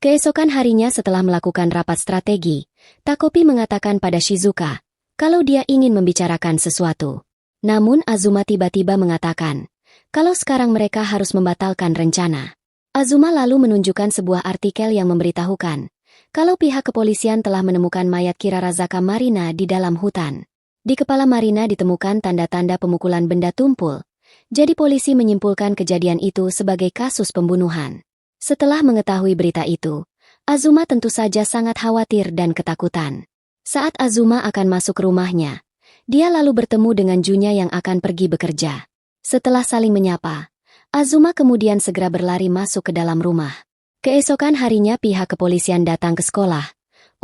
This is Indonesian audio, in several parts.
Keesokan harinya setelah melakukan rapat strategi, Takopi mengatakan pada Shizuka kalau dia ingin membicarakan sesuatu. Namun Azuma tiba-tiba mengatakan kalau sekarang mereka harus membatalkan rencana. Azuma lalu menunjukkan sebuah artikel yang memberitahukan kalau pihak kepolisian telah menemukan mayat Kirarazaka Marina di dalam hutan. Di kepala Marina ditemukan tanda-tanda pemukulan benda tumpul. Jadi polisi menyimpulkan kejadian itu sebagai kasus pembunuhan. Setelah mengetahui berita itu, Azuma tentu saja sangat khawatir dan ketakutan. Saat Azuma akan masuk ke rumahnya, dia lalu bertemu dengan Junya yang akan pergi bekerja. Setelah saling menyapa, Azuma kemudian segera berlari masuk ke dalam rumah. Keesokan harinya pihak kepolisian datang ke sekolah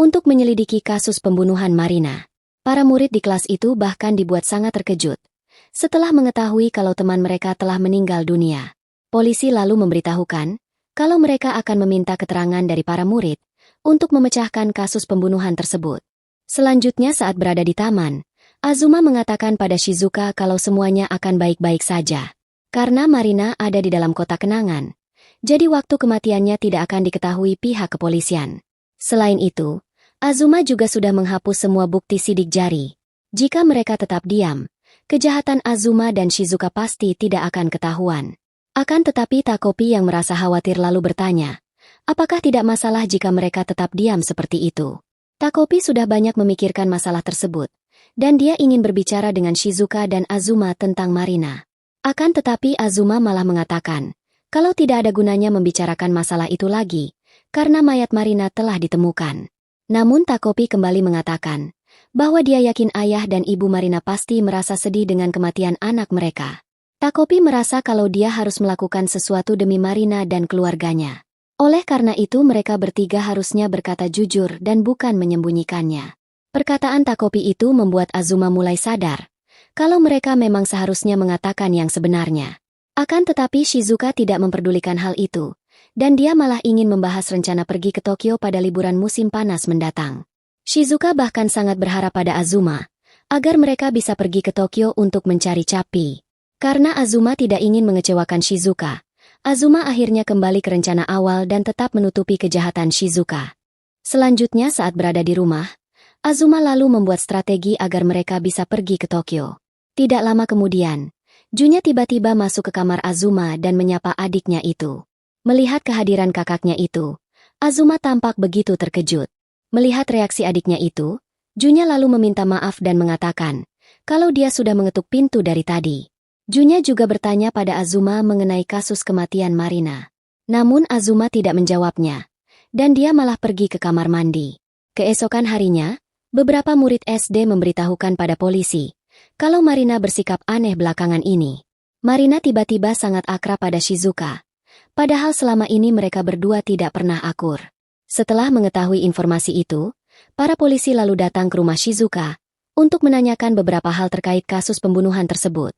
untuk menyelidiki kasus pembunuhan Marina. Para murid di kelas itu bahkan dibuat sangat terkejut setelah mengetahui kalau teman mereka telah meninggal dunia. Polisi lalu memberitahukan kalau mereka akan meminta keterangan dari para murid untuk memecahkan kasus pembunuhan tersebut. Selanjutnya saat berada di taman, Azuma mengatakan pada Shizuka kalau semuanya akan baik-baik saja. Karena Marina ada di dalam kotak kenangan, jadi waktu kematiannya tidak akan diketahui pihak kepolisian. Selain itu, Azuma juga sudah menghapus semua bukti sidik jari. Jika mereka tetap diam, kejahatan Azuma dan Shizuka pasti tidak akan ketahuan. Akan tetapi Takopi yang merasa khawatir lalu bertanya, apakah tidak masalah jika mereka tetap diam seperti itu? Takopi sudah banyak memikirkan masalah tersebut, dan dia ingin berbicara dengan Shizuka dan Azuma tentang Marina. Akan tetapi Azuma malah mengatakan, kalau tidak ada gunanya membicarakan masalah itu lagi, karena mayat Marina telah ditemukan. Namun Takopi kembali mengatakan, bahwa dia yakin ayah dan ibu Marina pasti merasa sedih dengan kematian anak mereka. Takopi merasa kalau dia harus melakukan sesuatu demi Marina dan keluarganya. Oleh karena itu mereka bertiga harusnya berkata jujur dan bukan menyembunyikannya. Perkataan Takopi itu membuat Azuma mulai sadar kalau mereka memang seharusnya mengatakan yang sebenarnya. Akan tetapi Shizuka tidak memperdulikan hal itu, dan dia malah ingin membahas rencana pergi ke Tokyo pada liburan musim panas mendatang. Shizuka bahkan sangat berharap pada Azuma agar mereka bisa pergi ke Tokyo untuk mencari Capi. Karena Azuma tidak ingin mengecewakan Shizuka, Azuma akhirnya kembali ke rencana awal dan tetap menutupi kejahatan Shizuka. Selanjutnya saat berada di rumah, Azuma lalu membuat strategi agar mereka bisa pergi ke Tokyo. Tidak lama kemudian, Junya tiba-tiba masuk ke kamar Azuma dan menyapa adiknya itu. Melihat kehadiran kakaknya itu, Azuma tampak begitu terkejut. Melihat reaksi adiknya itu, Junya lalu meminta maaf dan mengatakan kalau dia sudah mengetuk pintu dari tadi. Junya juga bertanya pada Azuma mengenai kasus kematian Marina. Namun Azuma tidak menjawabnya, dan dia malah pergi ke kamar mandi. Keesokan harinya, beberapa murid SD memberitahukan pada polisi kalau Marina bersikap aneh belakangan ini. Marina tiba-tiba sangat akrab pada Shizuka, padahal selama ini mereka berdua tidak pernah akur. Setelah mengetahui informasi itu, para polisi lalu datang ke rumah Shizuka untuk menanyakan beberapa hal terkait kasus pembunuhan tersebut.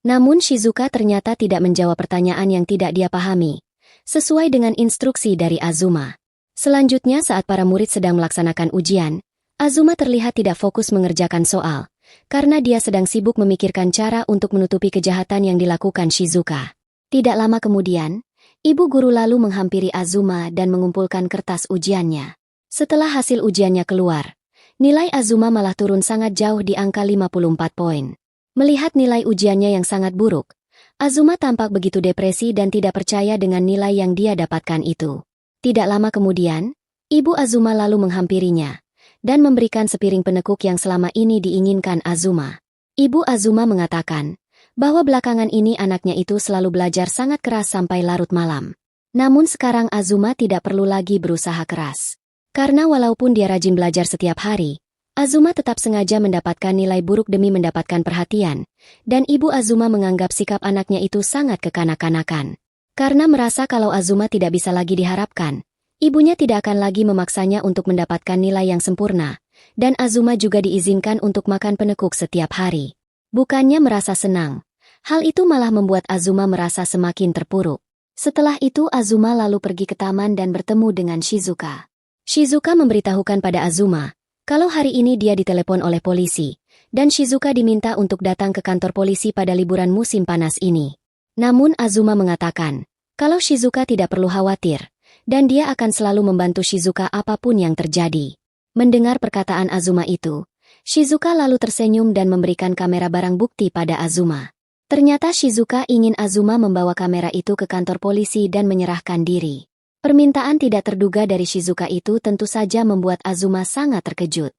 Namun Shizuka ternyata tidak menjawab pertanyaan yang tidak dia pahami, sesuai dengan instruksi dari Azuma. Selanjutnya saat para murid sedang melaksanakan ujian, Azuma terlihat tidak fokus mengerjakan soal, karena dia sedang sibuk memikirkan cara untuk menutupi kejahatan yang dilakukan Shizuka. Tidak lama kemudian, ibu guru lalu menghampiri Azuma dan mengumpulkan kertas ujiannya. Setelah hasil ujiannya keluar, nilai Azuma malah turun sangat jauh di angka 54 poin. Melihat nilai ujiannya yang sangat buruk, Azuma tampak begitu depresi dan tidak percaya dengan nilai yang dia dapatkan itu. Tidak lama kemudian, ibu Azuma lalu menghampirinya dan memberikan sepiring penekuk yang selama ini diinginkan Azuma. Ibu Azuma mengatakan bahwa belakangan ini anaknya itu selalu belajar sangat keras sampai larut malam. Namun sekarang Azuma tidak perlu lagi berusaha keras. Karena walaupun dia rajin belajar setiap hari, Azuma tetap sengaja mendapatkan nilai buruk demi mendapatkan perhatian, dan ibu Azuma menganggap sikap anaknya itu sangat kekanak-kanakan. Karena merasa kalau Azuma tidak bisa lagi diharapkan, ibunya tidak akan lagi memaksanya untuk mendapatkan nilai yang sempurna, dan Azuma juga diizinkan untuk makan penekuk setiap hari. Bukannya merasa senang, hal itu malah membuat Azuma merasa semakin terpuruk. Setelah itu Azuma lalu pergi ke taman dan bertemu dengan Shizuka. Shizuka memberitahukan pada Azuma kalau hari ini dia ditelepon oleh polisi, dan Shizuka diminta untuk datang ke kantor polisi pada liburan musim panas ini. Namun Azuma mengatakan kalau Shizuka tidak perlu khawatir, dan dia akan selalu membantu Shizuka apapun yang terjadi. Mendengar perkataan Azuma itu, Shizuka lalu tersenyum dan memberikan kamera barang bukti pada Azuma. Ternyata Shizuka ingin Azuma membawa kamera itu ke kantor polisi dan menyerahkan diri. Permintaan tidak terduga dari Shizuka itu tentu saja membuat Azuma sangat terkejut.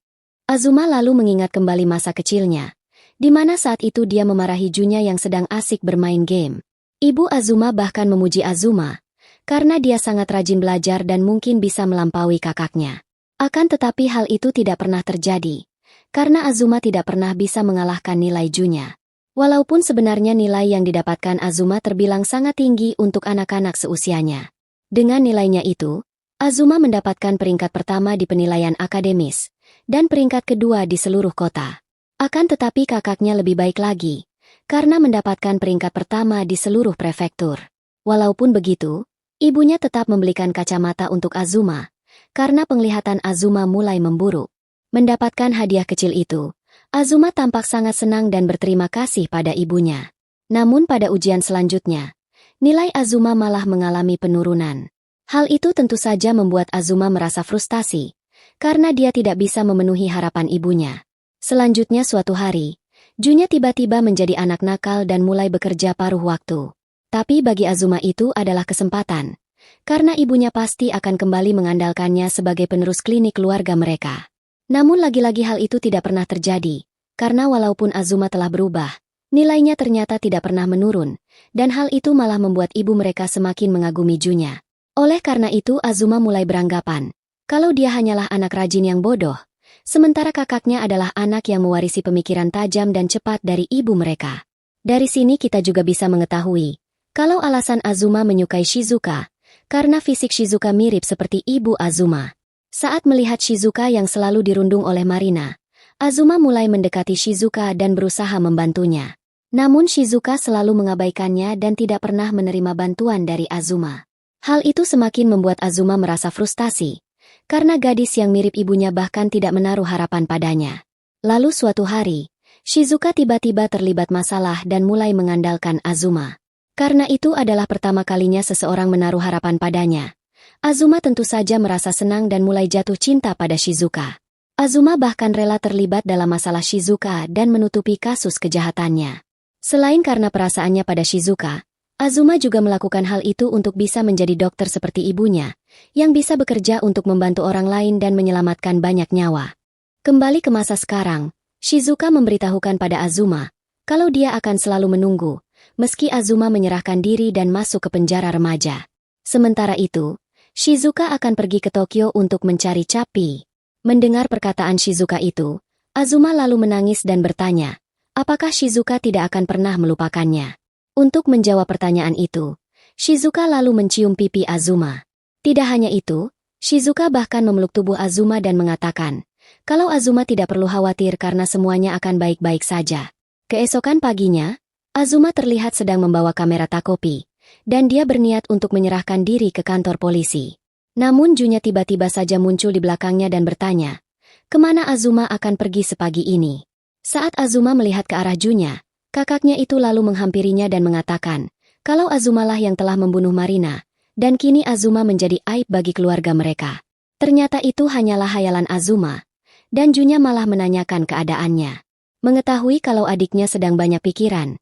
Azuma lalu mengingat kembali masa kecilnya, di mana saat itu dia memarahi Junya yang sedang asik bermain game. Ibu Azuma bahkan memuji Azuma, karena dia sangat rajin belajar dan mungkin bisa melampaui kakaknya. Akan tetapi hal itu tidak pernah terjadi, karena Azuma tidak pernah bisa mengalahkan nilai Junya. Walaupun sebenarnya nilai yang didapatkan Azuma terbilang sangat tinggi untuk anak-anak seusianya. Dengan nilainya itu, Azuma mendapatkan peringkat pertama di penilaian akademis, dan peringkat kedua di seluruh kota. Akan tetapi kakaknya lebih baik lagi, karena mendapatkan peringkat pertama di seluruh prefektur. Walaupun begitu, ibunya tetap membelikan kacamata untuk Azuma, karena penglihatan Azuma mulai memburuk. Mendapatkan hadiah kecil itu, Azuma tampak sangat senang dan berterima kasih pada ibunya. Namun pada ujian selanjutnya, nilai Azuma malah mengalami penurunan. Hal itu tentu saja membuat Azuma merasa frustasi, karena dia tidak bisa memenuhi harapan ibunya. Selanjutnya suatu hari, Junya tiba-tiba menjadi anak nakal dan mulai bekerja paruh waktu. Tapi bagi Azuma itu adalah kesempatan, karena ibunya pasti akan kembali mengandalkannya sebagai penerus klinik keluarga mereka. Namun lagi-lagi hal itu tidak pernah terjadi, karena walaupun Azuma telah berubah, nilainya ternyata tidak pernah menurun, dan hal itu malah membuat ibu mereka semakin mengagumi Junya. Oleh karena itu Azuma mulai beranggapan, kalau dia hanyalah anak rajin yang bodoh, sementara kakaknya adalah anak yang mewarisi pemikiran tajam dan cepat dari ibu mereka. Dari sini kita juga bisa mengetahui, kalau alasan Azuma menyukai Shizuka, karena fisik Shizuka mirip seperti ibu Azuma. Saat melihat Shizuka yang selalu dirundung oleh Marina, Azuma mulai mendekati Shizuka dan berusaha membantunya. Namun Shizuka selalu mengabaikannya dan tidak pernah menerima bantuan dari Azuma. Hal itu semakin membuat Azuma merasa frustasi, karena gadis yang mirip ibunya bahkan tidak menaruh harapan padanya. Lalu suatu hari, Shizuka tiba-tiba terlibat masalah dan mulai mengandalkan Azuma. Karena itu adalah pertama kalinya seseorang menaruh harapan padanya. Azuma tentu saja merasa senang dan mulai jatuh cinta pada Shizuka. Azuma bahkan rela terlibat dalam masalah Shizuka dan menutupi kasus kejahatannya. Selain karena perasaannya pada Shizuka, Azuma juga melakukan hal itu untuk bisa menjadi dokter seperti ibunya, yang bisa bekerja untuk membantu orang lain dan menyelamatkan banyak nyawa. Kembali ke masa sekarang, Shizuka memberitahukan pada Azuma, kalau dia akan selalu menunggu, meski Azuma menyerahkan diri dan masuk ke penjara remaja. Sementara itu, Shizuka akan pergi ke Tokyo untuk mencari Capi. Mendengar perkataan Shizuka itu, Azuma lalu menangis dan bertanya, apakah Shizuka tidak akan pernah melupakannya? Untuk menjawab pertanyaan itu, Shizuka lalu mencium pipi Azuma. Tidak hanya itu, Shizuka bahkan memeluk tubuh Azuma dan mengatakan, kalau Azuma tidak perlu khawatir karena semuanya akan baik-baik saja. Keesokan paginya, Azuma terlihat sedang membawa kamera Takopi, dan dia berniat untuk menyerahkan diri ke kantor polisi. Namun Junya tiba-tiba saja muncul di belakangnya dan bertanya, kemana Azuma akan pergi sepagi ini? Saat Azuma melihat ke arah Junya, kakaknya itu lalu menghampirinya dan mengatakan, kalau Azumalah yang telah membunuh Marina, dan kini Azuma menjadi aib bagi keluarga mereka. Ternyata itu hanyalah hayalan Azuma, dan Junya malah menanyakan keadaannya. Mengetahui kalau adiknya sedang banyak pikiran,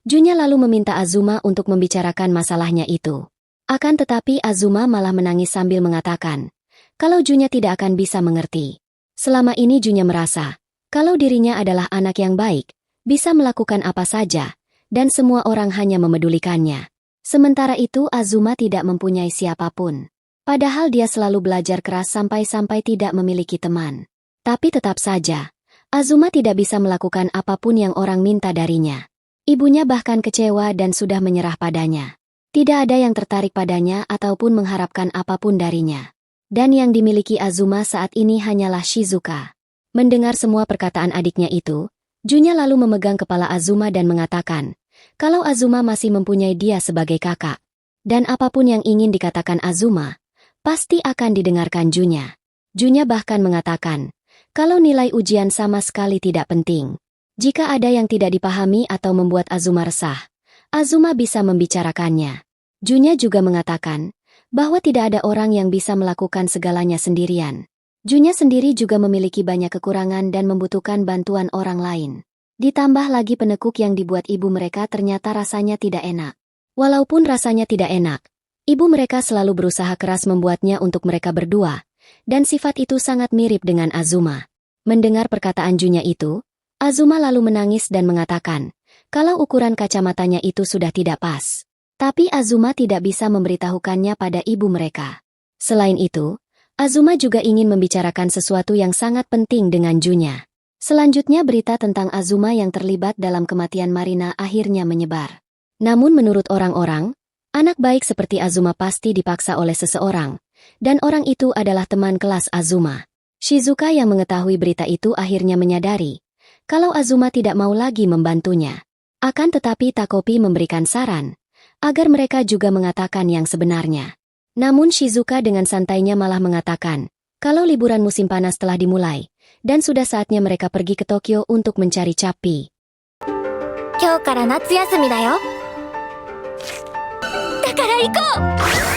Junya lalu meminta Azuma untuk membicarakan masalahnya itu. Akan tetapi Azuma malah menangis sambil mengatakan, kalau Junya tidak akan bisa mengerti. Selama ini Junya merasa, kalau dirinya adalah anak yang baik, bisa melakukan apa saja, dan semua orang hanya memedulikannya. Sementara itu Azuma tidak mempunyai siapapun. Padahal dia selalu belajar keras sampai-sampai tidak memiliki teman. Tapi tetap saja, Azuma tidak bisa melakukan apapun yang orang minta darinya. Ibunya bahkan kecewa dan sudah menyerah padanya. Tidak ada yang tertarik padanya ataupun mengharapkan apapun darinya. Dan yang dimiliki Azuma saat ini hanyalah Shizuka. Mendengar semua perkataan adiknya itu, Junya lalu memegang kepala Azuma dan mengatakan, kalau Azuma masih mempunyai dia sebagai kakak, dan apapun yang ingin dikatakan Azuma, pasti akan didengarkan Junya. Junya bahkan mengatakan, kalau nilai ujian sama sekali tidak penting. Jika ada yang tidak dipahami atau membuat Azuma resah, Azuma bisa membicarakannya. Junya juga mengatakan, bahwa tidak ada orang yang bisa melakukan segalanya sendirian. Junya sendiri juga memiliki banyak kekurangan dan membutuhkan bantuan orang lain. Ditambah lagi penekuk yang dibuat ibu mereka ternyata rasanya tidak enak. Walaupun rasanya tidak enak, ibu mereka selalu berusaha keras membuatnya untuk mereka berdua, dan sifat itu sangat mirip dengan Azuma. Mendengar perkataan Junya itu, Azuma lalu menangis dan mengatakan, kalau ukuran kacamatanya itu sudah tidak pas. Tapi Azuma tidak bisa memberitahukannya pada ibu mereka. Selain itu, Azuma juga ingin membicarakan sesuatu yang sangat penting dengan Junya. Selanjutnya berita tentang Azuma yang terlibat dalam kematian Marina akhirnya menyebar. Namun menurut orang-orang, anak baik seperti Azuma pasti dipaksa oleh seseorang, dan orang itu adalah teman kelas Azuma. Shizuka yang mengetahui berita itu akhirnya menyadari, kalau Azuma tidak mau lagi membantunya. Akan tetapi Takopi memberikan saran, agar mereka juga mengatakan yang sebenarnya. Namun Shizuka dengan santainya malah mengatakan, kalau liburan musim panas telah dimulai, dan sudah saatnya mereka pergi ke Tokyo untuk mencari Capi. 今日から夏休みだよ。だから行こう。